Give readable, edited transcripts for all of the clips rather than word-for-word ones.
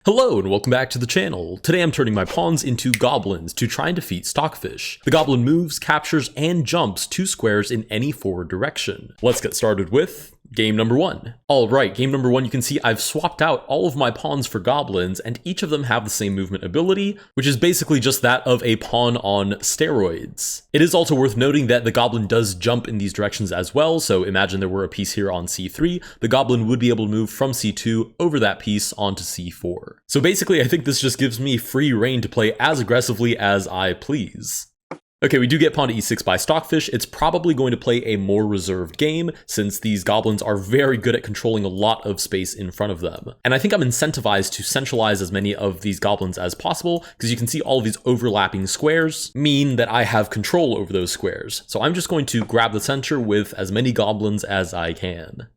Hello and welcome back to the channel. Today I'm turning my pawns into goblins to try and defeat Stockfish. The goblin moves, captures, and jumps 2 squares in any forward direction. Let's get started with game number 1. Alright, game number 1, you can see I've swapped out all of my pawns for goblins, and each of them have the same movement ability, which is basically just that of a pawn on steroids. It is also worth noting that the goblin does jump in these directions as well, so imagine there were a piece here on c3, the goblin would be able to move from c2 over that piece onto c4. So basically, I think this just gives me free reign to play as aggressively as I please. Okay, we do get pawn to e6 by Stockfish. It's probably going to play a more reserved game since these goblins are very good at controlling a lot of space in front of them. And I think I'm incentivized to centralize as many of these goblins as possible because you can see all of these overlapping squares mean that I have control over those squares. So I'm just going to grab the center with as many goblins as I can.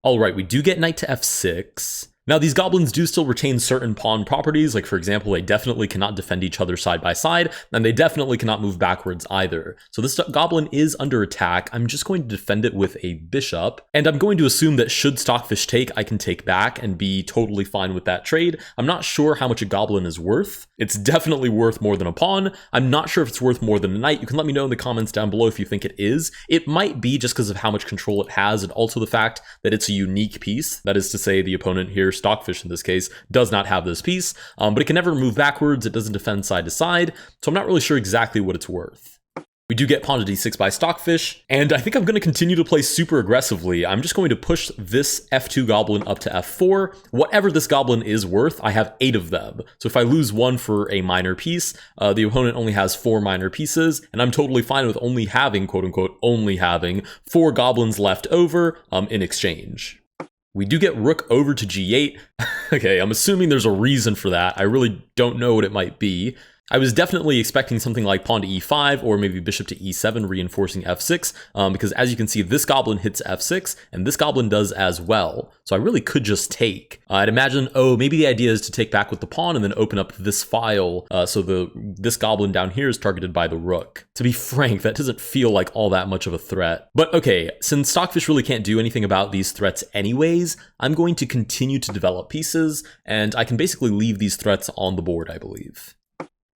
All right, we do get knight to f6. Now, these goblins do still retain certain pawn properties, like for example, they definitely cannot defend each other side by side, and they definitely cannot move backwards either. So this goblin is under attack. I'm just going to defend it with a bishop, and I'm going to assume that should Stockfish take, I can take back and be totally fine with that trade. I'm not sure how much a goblin is worth. It's definitely worth more than a pawn. I'm not sure if it's worth more than a knight. You can let me know in the comments down below if you think it is. It might be just because of how much control it has, and also the fact that it's a unique piece. That is to say, the opponent here, Stockfish in this case, does not have this piece, but it can never move backwards, it doesn't defend side to side, so I'm not really sure exactly what it's worth. We do get pawn to d6 by Stockfish, and I think I'm going to continue to play super aggressively. I'm just going to push this f2 goblin up to f4. Whatever this goblin is worth, I have 8 of them. So if I lose 1 for a minor piece, the opponent only has 4 minor pieces, and I'm totally fine with only having, quote unquote, only having 4 goblins left over in exchange. We do get rook over to g8. Okay, I'm assuming there's a reason for that. I really don't know what it might be. I was definitely expecting something like pawn to e5 or maybe bishop to e7 reinforcing f6 because as you can see, this goblin hits f6 and this goblin does as well. So I really could just take. I'd imagine, oh, maybe the idea is to take back with the pawn and then open up this file so this goblin down here is targeted by the rook. To be frank, that doesn't feel like all that much of a threat. But okay, since Stockfish really can't do anything about these threats anyways, I'm going to continue to develop pieces and I can basically leave these threats on the board, I believe.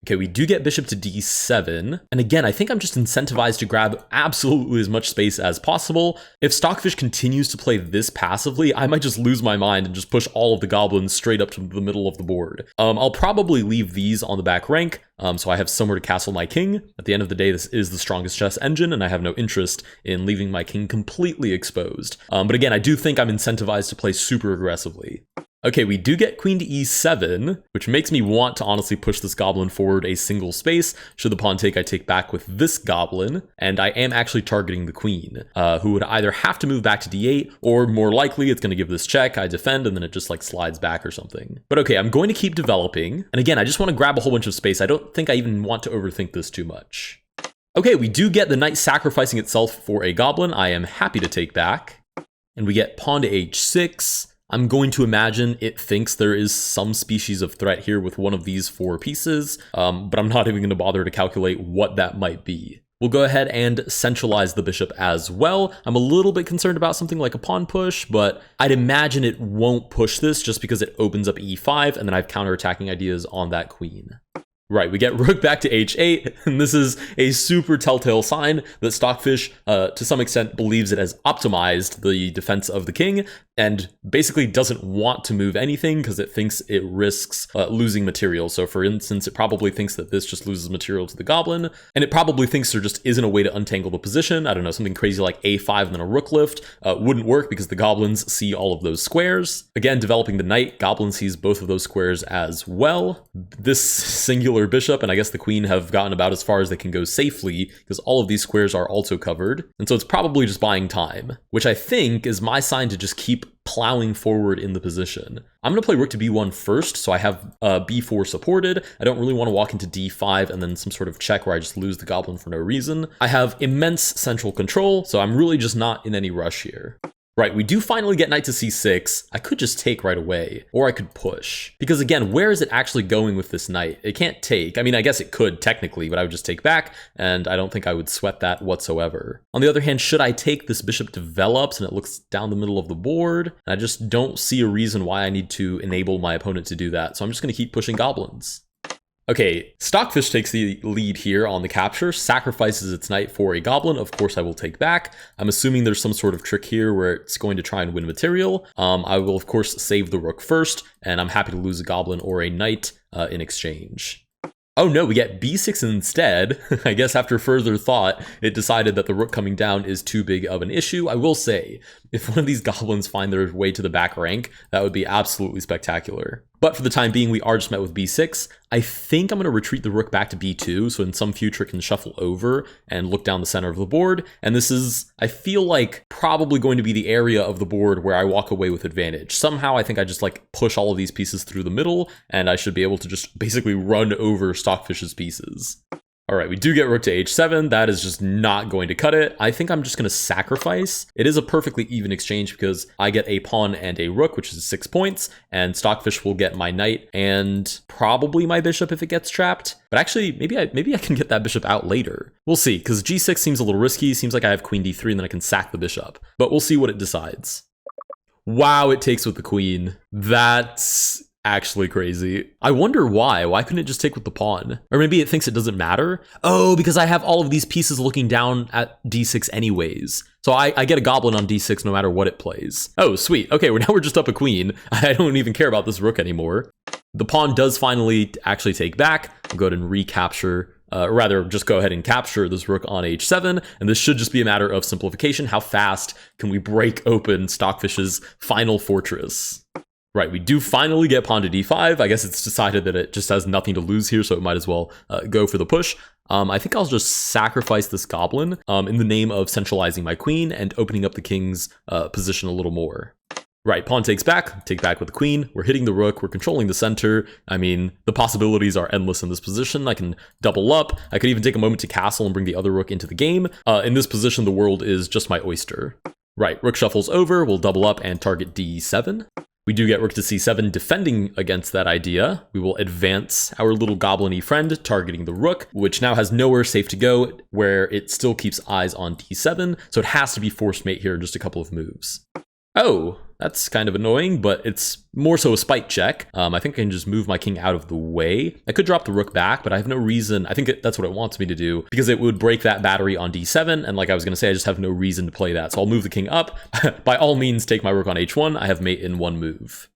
Okay, we do get bishop to d7, and again, I think I'm just incentivized to grab absolutely as much space as possible. If Stockfish continues to play this passively, I might just lose my mind and just push all of the goblins straight up to the middle of the board. I'll probably leave these on the back rank, so I have somewhere to castle my king. At the end of the day, this is the strongest chess engine, and I have no interest in leaving my king completely exposed. But again, I do think I'm incentivized to play super aggressively. Okay, we do get queen to e7, which makes me want to honestly push this goblin forward a single space. Should the pawn take, I take back with this goblin, and I am actually targeting the queen, who would either have to move back to d8, or more likely it's going to give this check, I defend, and then it just like slides back or something. But okay, I'm going to keep developing, and again, I just want to grab a whole bunch of space. I don't think I even want to overthink this too much. Okay, we do get the knight sacrificing itself for a goblin. I am happy to take back. And we get pawn to h6. I'm going to imagine it thinks there is some species of threat here with one of these 4 pieces, but I'm not even going to bother to calculate what that might be. We'll go ahead and centralize the bishop as well. I'm a little bit concerned about something like a pawn push, but I'd imagine it won't push this just because it opens up e5, and then I have counterattacking ideas on that queen. Right, we get rook back to h8, and this is a super telltale sign that Stockfish, to some extent, believes it has optimized the defense of the king, and basically doesn't want to move anything because it thinks it risks losing material. So for instance, it probably thinks that this just loses material to the goblin, and it probably thinks there just isn't a way to untangle the position. I don't know, something crazy like a5 and then a rook lift wouldn't work because the goblins see all of those squares. Again, developing the knight, goblin sees both of those squares as well. This singular bishop and I guess the queen have gotten about as far as they can go safely because all of these squares are also covered, and so it's probably just buying time, which I think is my sign to just keep plowing forward in the position. I'm going to play rook to b1 first, so I have b4 supported. I don't really want to walk into d5 and then some sort of check where I just lose the goblin for no reason. I have immense central control, so I'm really just not in any rush here. Right, we do finally get knight to c6. I could just take right away, or I could push. Because again, where is it actually going with this knight? It can't take. I mean, I guess it could technically, but I would just take back, and I don't think I would sweat that whatsoever. On the other hand, should I take, this bishop develops and it looks down the middle of the board. And I just don't see a reason why I need to enable my opponent to do that. So I'm just going to keep pushing goblins. Okay, Stockfish takes the lead here on the capture, sacrifices its knight for a goblin. Of course, I will take back. I'm assuming there's some sort of trick here where it's going to try and win material. I will, of course, save the rook first, and I'm happy to lose a goblin or a knight in exchange. Oh no, we get b6 instead. I guess after further thought, it decided that the rook coming down is too big of an issue. I will say, if one of these goblins find their way to the back rank, that would be absolutely spectacular. But for the time being, we are just met with b6. I think I'm going to retreat the rook back to b2, so in some future it can shuffle over and look down the center of the board. And this is, I feel like, probably going to be the area of the board where I walk away with advantage. Somehow I think I just like push all of these pieces through the middle, and I should be able to just basically run over Stockfish's pieces. All right, we do get rook to h7. That is just not going to cut it. I think I'm just going to sacrifice. It is a perfectly even exchange because I get a pawn and a rook, which is 6 points, and Stockfish will get my knight and probably my bishop if it gets trapped. But actually, maybe I can get that bishop out later. We'll see, because g6 seems a little risky. Seems like I have queen d3 and then I can sack the bishop. But we'll see what it decides. Wow, it takes with the queen. That's actually crazy. I wonder why. Why couldn't it just take with the pawn? Or maybe it thinks it doesn't matter? Oh, because I have all of these pieces looking down at d6 anyways. So I get a goblin on d6 no matter what it plays. Oh, sweet. Okay, now we're just up a queen. I don't even care about this rook anymore. The pawn does finally actually take back. I'll go ahead and recapture. Rather, just go ahead and capture this rook on h7, and this should just be a matter of simplification. How fast can we break open Stockfish's final fortress? Right, we do finally get pawn to d5. I guess it's decided that it just has nothing to lose here, so it might as well go for the push. I think I'll just sacrifice this goblin in the name of centralizing my queen and opening up the king's position a little more. Right, pawn takes back, take back with the queen. We're hitting the rook, we're controlling the center. I mean, the possibilities are endless in this position. I can double up. I could even take a moment to castle and bring the other rook into the game. In this position, the world is just my oyster. Right, rook shuffles over, we'll double up and target d7. We do get rook to c7, defending against that idea. We will advance our little goblin-y friend, targeting the rook, which now has nowhere safe to go, where it still keeps eyes on d7, so it has to be forced mate here in just a couple of moves. Oh, that's kind of annoying, but it's more so a spite check. I think I can just move my king out of the way. I could drop the rook back, but I have no reason. I think that's what it wants me to do because it would break that battery on d7. And like I was going to say, I just have no reason to play that. So I'll move the king up. By all means, take my rook on h1. I have mate in one move.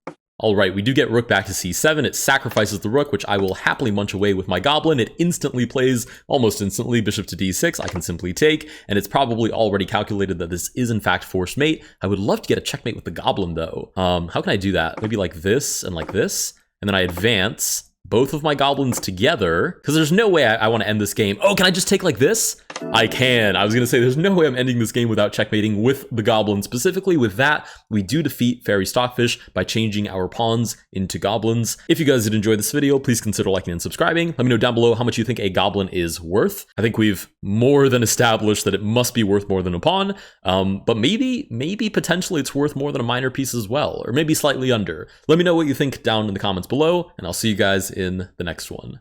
All right, we do get rook back to c7. It sacrifices the rook, which I will happily munch away with my goblin. It instantly plays, almost instantly, bishop to d6. I can simply take, and it's probably already calculated that this is in fact forced mate. I would love to get a checkmate with the goblin though. How can I do that? Maybe like this, and then I advance both of my goblins together, because there's no way I want to end this game. Oh, can I just take like this? I can. I was going to say there's no way I'm ending this game without checkmating with the goblin. Specifically with that, we do defeat Fairy Stockfish by changing our pawns into goblins. If you guys did enjoy this video, please consider liking and subscribing. Let me know down below how much you think a goblin is worth. I think we've more than established that it must be worth more than a pawn, but maybe potentially it's worth more than a minor piece as well, or maybe slightly under. Let me know what you think down in the comments below, and I'll see you guys in the next one.